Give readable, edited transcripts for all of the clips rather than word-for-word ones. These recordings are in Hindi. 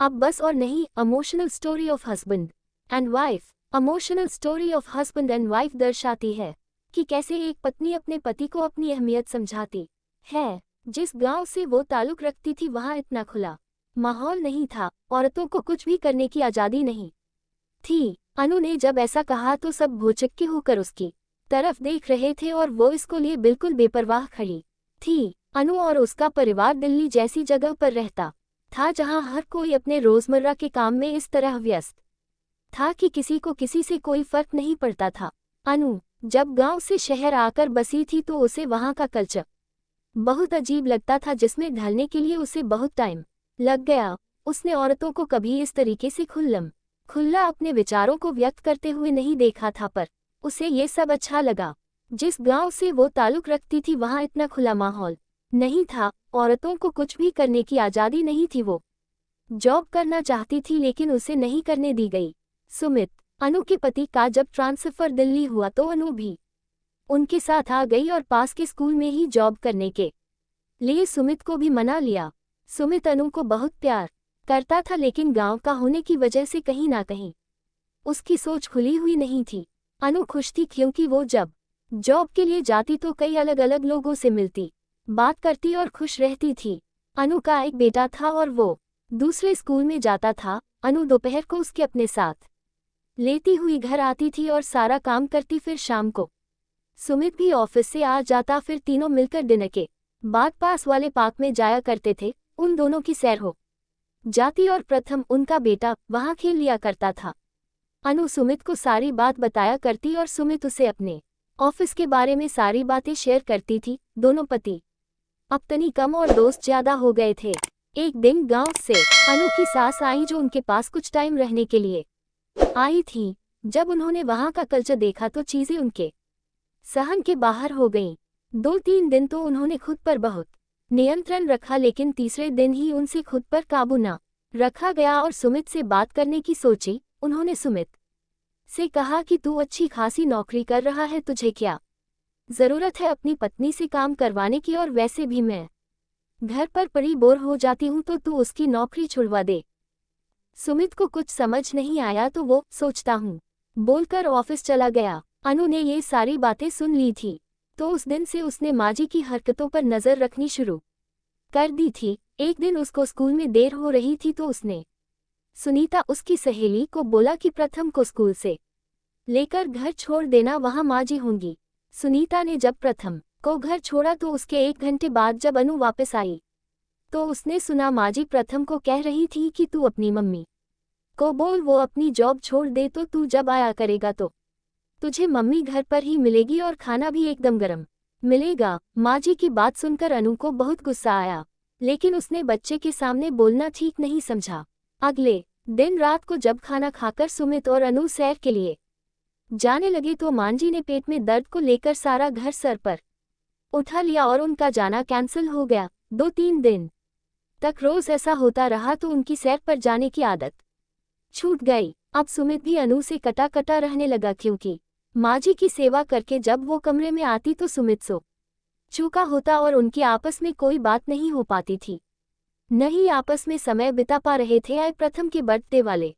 अब बस और नहीं, emotional story of husband and wife. Emotional story of husband and wife दर्शाती है कि कैसे एक पत्नी अपने पति को अपनी अहमियत समझाती है। जिस गांव से वो ताल्लुक रखती थी वहां इतना खुला माहौल नहीं था, औरतों को कुछ भी करने की आज़ादी नहीं थी। अनु ने जब ऐसा कहा तो सब भौचक्के होकर उसकी तरफ देख रहे थे और वो इसको लिए बिल्कुल बेपरवाह खड़ी थी। अनु और उसका परिवार दिल्ली जैसी जगह पर रहता था जहां हर कोई अपने रोजमर्रा के काम में इस तरह व्यस्त था कि किसी को किसी से कोई फर्क नहीं पड़ता था। अनु जब गांव से शहर आकर बसी थी तो उसे वहां का कल्चर बहुत अजीब लगता था, जिसमें ढलने के लिए उसे बहुत टाइम लग गया। उसने औरतों को कभी इस तरीके से खुला अपने विचारों को व्यक्त करते हुए नहीं देखा था, पर उसे ये सब अच्छा लगा। जिस गांव से वो ताल्लुक रखती थी वहां इतना खुला माहौल नहीं था, औरतों को कुछ भी करने की आज़ादी नहीं थी। वो जॉब करना चाहती थी लेकिन उसे नहीं करने दी गई। सुमित, अनु के पति का जब ट्रांसफर दिल्ली हुआ तो अनु भी उनके साथ आ गई और पास के स्कूल में ही जॉब करने के लिए सुमित को भी मना लिया। सुमित अनु को बहुत प्यार करता था, लेकिन गांव का होने की वजह से कहीं ना कहीं उसकी सोच खुली हुई नहीं थी। अनु खुश थी क्योंकि वो जब जॉब के लिए जाती तो कई अलग अलग लोगों से मिलती, बात करती और खुश रहती थी। अनु का एक बेटा था और वो दूसरे स्कूल में जाता था। अनु दोपहर को उसके अपने साथ लेती हुई घर आती थी और सारा काम करती, फिर शाम को सुमित भी ऑफिस से आ जाता। फिर तीनों मिलकर डिनर के बाद पास वाले पार्क में जाया करते थे। उन दोनों की सैर हो जाती और प्रथम, उनका बेटा, वहां खेल लिया करता था। अनु सुमित को सारी बात बताया करती और सुमित उसे अपने ऑफिस के बारे में सारी बातें शेयर करती थी। दोनों पति पत्नी कम और दोस्त ज्यादा हो गए थे। एक दिन गांव से अनु की सास आई जो उनके पास कुछ टाइम रहने के लिए आई थी। जब उन्होंने वहां का कल्चर देखा तो चीजें उनके सहन के बाहर हो गईं। 2-3 दिन तो उन्होंने खुद पर बहुत नियंत्रण रखा, लेकिन तीसरे दिन ही उनसे खुद पर काबू न रखा गया और सुमित से बात करने की सोची। उन्होंने सुमित से कहा कि तू अच्छी खासी नौकरी कर रहा है, तुझे क्या जरूरत है अपनी पत्नी से काम करवाने की, और वैसे भी मैं घर पर पड़ी बोर हो जाती हूं, तो तू उसकी नौकरी छुड़वा दे। सुमित को कुछ समझ नहीं आया तो वो सोचता हूं बोलकर ऑफिस चला गया। अनु ने ये सारी बातें सुन ली थी तो उस दिन से उसने माजी की हरकतों पर नजर रखनी शुरू कर दी थी। एक दिन उसको स्कूल में देर हो रही थी तो उसने सुनीता, उसकी सहेली, को बोला कि प्रथम को स्कूल से लेकर घर छोड़ देना, वहां माजी होंगी। सुनीता ने जब प्रथम को घर छोड़ा तो उसके 1 घंटे बाद जब अनु वापस आई तो उसने सुना माजी प्रथम को कह रही थी कि तू अपनी मम्मी को बोल वो अपनी जॉब छोड़ दे, तो तू जब आया करेगा तो तुझे मम्मी घर पर ही मिलेगी और खाना भी एकदम गरम मिलेगा। माजी की बात सुनकर अनु को बहुत गुस्सा आया, लेकिन उसने बच्चे के सामने बोलना ठीक नहीं समझा। अगले दिन रात को जब खाना खाकर सुमित और अनु सैर के लिए जाने लगे तो मांजी ने पेट में दर्द को लेकर सारा घर सर पर उठा लिया और उनका जाना कैंसिल हो गया। 2-3 दिन तक रोज ऐसा होता रहा तो उनकी सैर पर जाने की आदत छूट गई। अब सुमित भी अनु से कटा कटा रहने लगा, क्योंकि माजी की सेवा करके जब वो कमरे में आती तो सुमित सो चूका होता और उनकी आपस में कोई बात नहीं हो पाती थी, न ही आपस में समय बिता पा रहे थे। आए प्रथम के बर्थडे वाले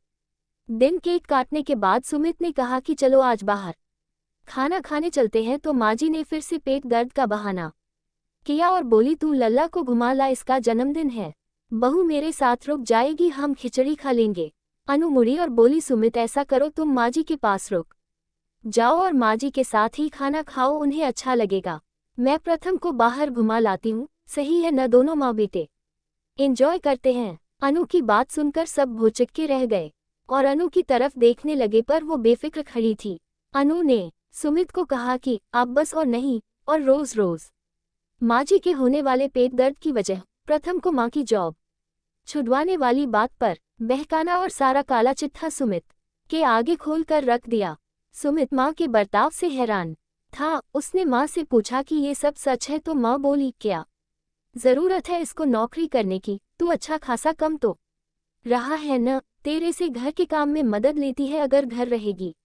दिन केक काटने के बाद सुमित ने कहा कि चलो आज बाहर खाना खाने चलते हैं, तो माजी ने फिर से पेट दर्द का बहाना किया और बोली, तू लल्ला को घुमा ला, इसका जन्मदिन है, बहू मेरे साथ रुक जाएगी, हम खिचड़ी खा लेंगे। अनु मुड़ी और बोली, सुमित ऐसा करो, तुम माजी के पास रुक जाओ और माजी के साथ ही खाना खाओ, उन्हें अच्छा लगेगा। मैं प्रथम को बाहर घुमा लाती हूँ, सही है न? दोनों माँ बेटे एंजॉय करते हैं। अनु की बात सुनकर सब भौचक्के रह गए और अनु की तरफ देखने लगे, पर वो बेफिक्र खड़ी थी। अनु ने सुमित को कहा कि अब बस और नहीं, और रोज रोज माजी के होने वाले पेट दर्द की वजह प्रथम को माँ की जॉब छुड़वाने वाली बात पर बहकाना और सारा काला चिट्ठा सुमित के आगे खोल कर रख दिया। सुमित माँ के बर्ताव से हैरान था। उसने माँ से पूछा कि ये सब सच है, तो माँ बोली, क्या जरूरत है इसको नौकरी करने की, तू अच्छा खासा कम तो रहा है न, तेरे से घर के काम में मदद लेती है, अगर घर रहेगी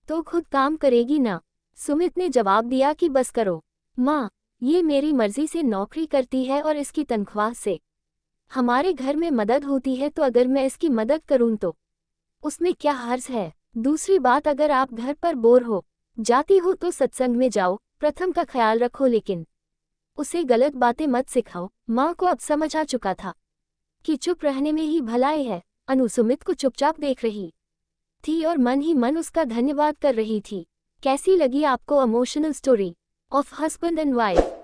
तो खुद काम करेगी ना। सुमित ने जवाब दिया कि बस करो माँ, ये मेरी मर्जी से नौकरी करती है और इसकी तनख्वाह से हमारे घर में मदद होती है तो अगर मैं इसकी मदद करूं तो उसमें क्या हर्ज है। दूसरी बात, अगर आप घर पर बोर हो जाती हो तो सत्संग में जाओ, प्रथम का ख्याल रखो लेकिन उसे गलत बातें मत सिखाओ। माँ को अब समझ आ चुका था कि चुप रहने में ही भलाई है। अनु सुमित को चुपचाप देख रही थी और मन ही मन उसका धन्यवाद कर रही थी। कैसी लगी आपको emotional story of husband and wife?